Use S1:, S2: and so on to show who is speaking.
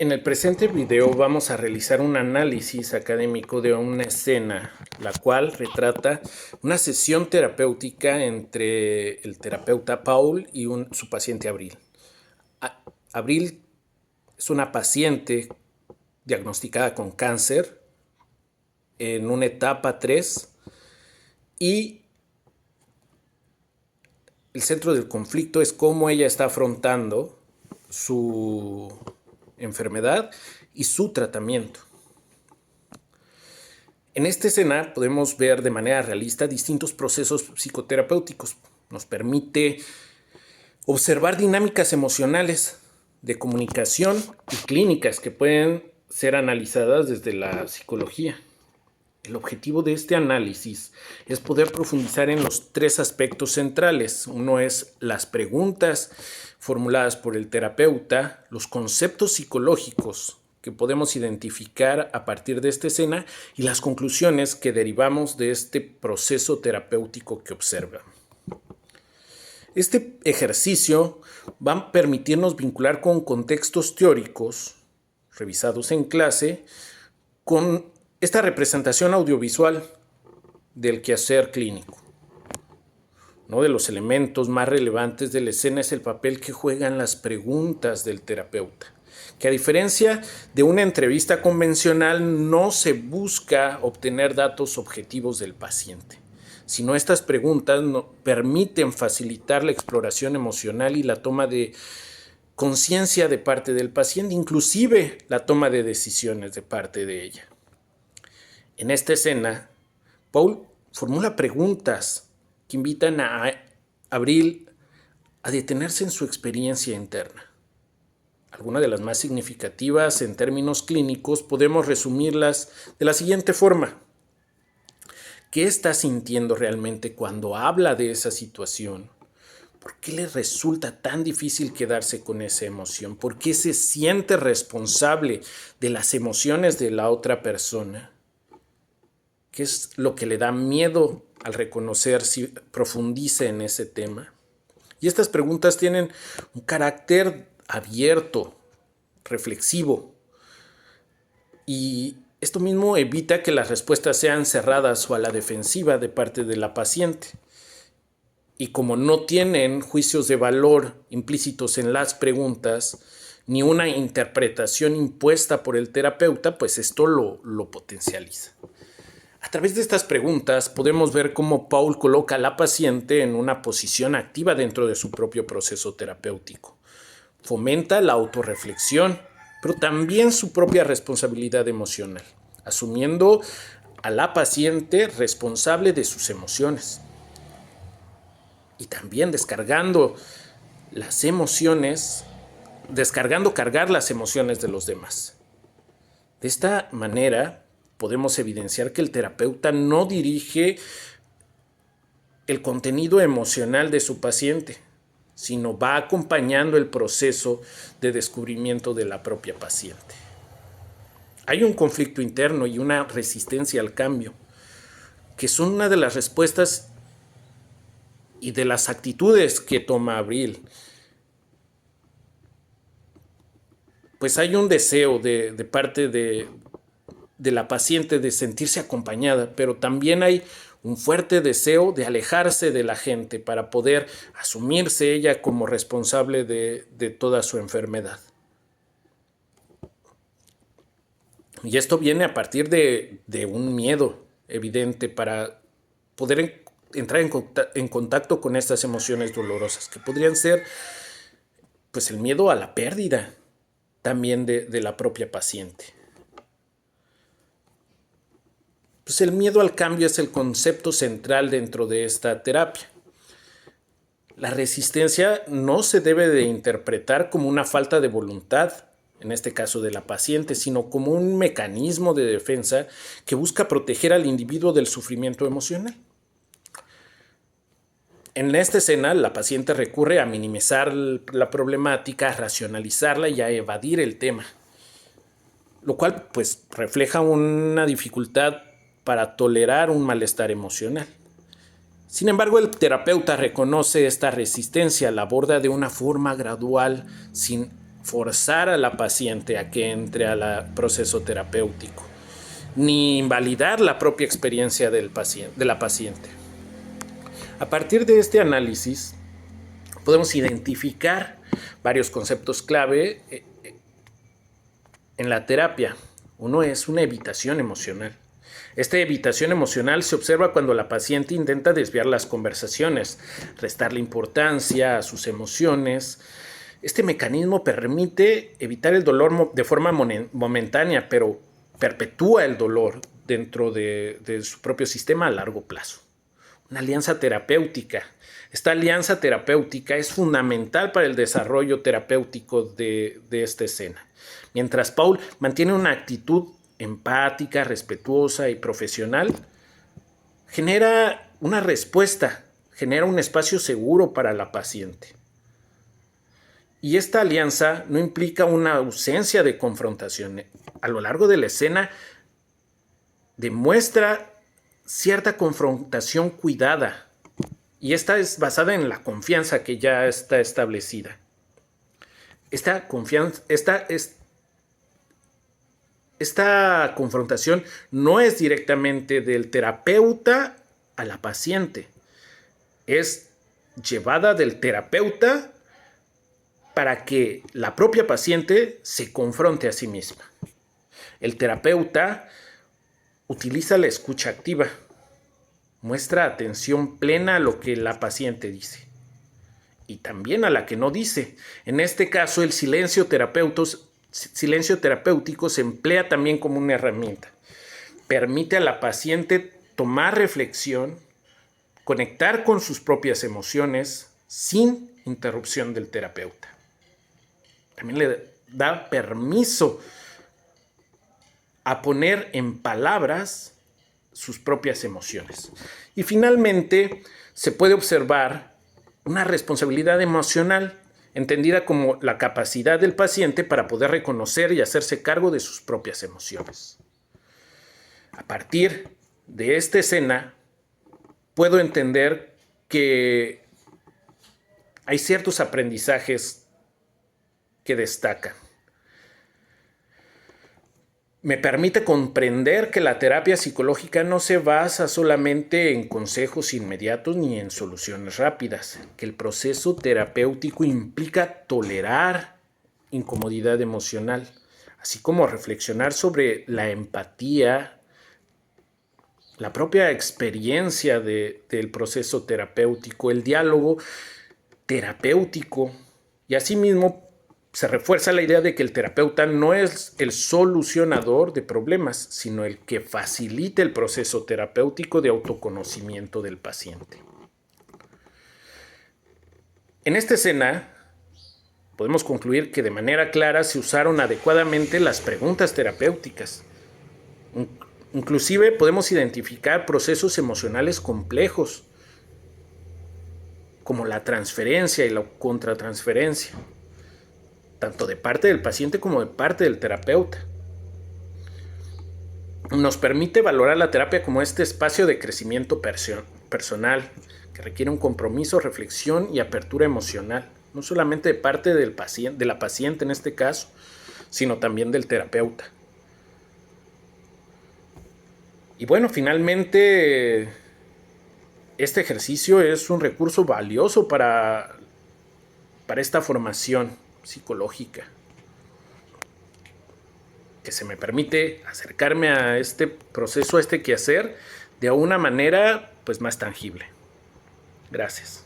S1: En el presente video vamos a realizar un análisis académico de una escena, la cual retrata una sesión terapéutica entre el terapeuta Paul y su paciente Abril. Abril es una paciente diagnosticada con cáncer en una etapa 3 y el centro del conflicto es cómo ella está afrontando su enfermedad y su tratamiento. En esta escena podemos ver de manera realista distintos procesos psicoterapéuticos. Nos permite observar dinámicas emocionales de comunicación y clínicas que pueden ser analizadas desde la psicología. El objetivo de este análisis es poder profundizar en los 3 aspectos centrales. Uno es las preguntas formuladas por el terapeuta, los conceptos psicológicos que podemos identificar a partir de esta escena y las conclusiones que derivamos de este proceso terapéutico que observa. Este ejercicio va a permitirnos vincular con contextos teóricos revisados en clase con esta representación audiovisual del quehacer clínico. Uno de los elementos más relevantes de la escena es el papel que juegan las preguntas del terapeuta, que a diferencia de una entrevista convencional no se busca obtener datos objetivos del paciente, sino estas preguntas permiten facilitar la exploración emocional y la toma de conciencia de parte del paciente, inclusive la toma de decisiones de parte de ella. En esta escena, Paul formula preguntas que invitan a Abril a detenerse en su experiencia interna. Algunas de las más significativas en términos clínicos podemos resumirlas de la siguiente forma. ¿Qué está sintiendo realmente cuando habla de esa situación? ¿Por qué le resulta tan difícil quedarse con esa emoción? ¿Por qué se siente responsable de las emociones de la otra persona? ¿Qué es lo que le da miedo al reconocer si profundiza en ese tema? Y estas preguntas tienen un carácter abierto, reflexivo. Y esto mismo evita que las respuestas sean cerradas o a la defensiva de parte de la paciente. Y como no tienen juicios de valor implícitos en las preguntas, ni una interpretación impuesta por el terapeuta, pues esto lo potencializa. A través de estas preguntas podemos ver cómo Paul coloca a la paciente en una posición activa dentro de su propio proceso terapéutico. Fomenta la autorreflexión, pero también su propia responsabilidad emocional, asumiendo a la paciente responsable de sus emociones. Y también descargando cargar las emociones de los demás. De esta manera podemos evidenciar que el terapeuta no dirige el contenido emocional de su paciente, sino va acompañando el proceso de descubrimiento de la propia paciente. Hay un conflicto interno y una resistencia al cambio, que son una de las respuestas y de las actitudes que toma Abril. Pues hay un deseo de parte de la paciente de sentirse acompañada, pero también hay un fuerte deseo de alejarse de la gente para poder asumirse ella como responsable de toda su enfermedad. Y esto viene a partir de un miedo evidente para poder entrar en contacto con estas emociones dolorosas, que podrían ser pues el miedo a la pérdida también de la propia paciente. Pues el miedo al cambio es el concepto central dentro de esta terapia. La resistencia no se debe de interpretar como una falta de voluntad, en este caso de la paciente, sino como un mecanismo de defensa que busca proteger al individuo del sufrimiento emocional. En esta escena, la paciente recurre a minimizar la problemática, a racionalizarla y a evadir el tema, lo cual pues refleja una dificultad para tolerar un malestar emocional. Sin embargo, el terapeuta reconoce esta resistencia, la aborda de una forma gradual, sin forzar a la paciente a que entre al proceso terapéutico, ni invalidar la propia experiencia de la paciente. A partir de este análisis, podemos identificar varios conceptos clave en la terapia. Uno es una evitación emocional. Esta evitación emocional se observa cuando la paciente intenta desviar las conversaciones, restarle importancia a sus emociones. Este mecanismo permite evitar el dolor de forma momentánea, pero perpetúa el dolor dentro de su propio sistema a largo plazo. Una alianza terapéutica. Esta alianza terapéutica es fundamental para el desarrollo terapéutico de esta escena. Mientras Paul mantiene una actitud empática, respetuosa y profesional, genera una respuesta, genera un espacio seguro para la paciente. Y esta alianza no implica una ausencia de confrontación. A lo largo de la escena demuestra cierta confrontación cuidada, y esta es basada en la confianza que ya está establecida. Esta confrontación no es directamente del terapeuta a la paciente, es llevada del terapeuta para que la propia paciente se confronte a sí misma. El terapeuta utiliza la escucha activa, muestra atención plena a lo que la paciente dice y también a la que no dice. En este caso, el silencio terapéutico se emplea también como una herramienta. Permite a la paciente tomar reflexión, conectar con sus propias emociones sin interrupción del terapeuta. También le da permiso a poner en palabras sus propias emociones. Y finalmente, se puede observar una responsabilidad emocional, entendida como la capacidad del paciente para poder reconocer y hacerse cargo de sus propias emociones. A partir de esta escena, puedo entender que hay ciertos aprendizajes que destacan. Me permite comprender que la terapia psicológica no se basa solamente en consejos inmediatos ni en soluciones rápidas, que el proceso terapéutico implica tolerar incomodidad emocional, así como reflexionar sobre la empatía, la propia experiencia del proceso terapéutico, el diálogo terapéutico, y asimismo se refuerza la idea de que el terapeuta no es el solucionador de problemas, sino el que facilita el proceso terapéutico de autoconocimiento del paciente. En esta escena, podemos concluir que de manera clara se usaron adecuadamente las preguntas terapéuticas. Inclusive podemos identificar procesos emocionales complejos, como la transferencia y la contratransferencia, tanto de parte del paciente como de parte del terapeuta. Nos permite valorar la terapia como este espacio de crecimiento personal que requiere un compromiso, reflexión y apertura emocional, no solamente de parte del paciente, de la paciente en este caso, sino también del terapeuta. Y bueno, finalmente, este ejercicio es un recurso valioso para esta formación psicológica, que se me permite acercarme a este proceso, a este quehacer, de una manera pues más tangible. Gracias.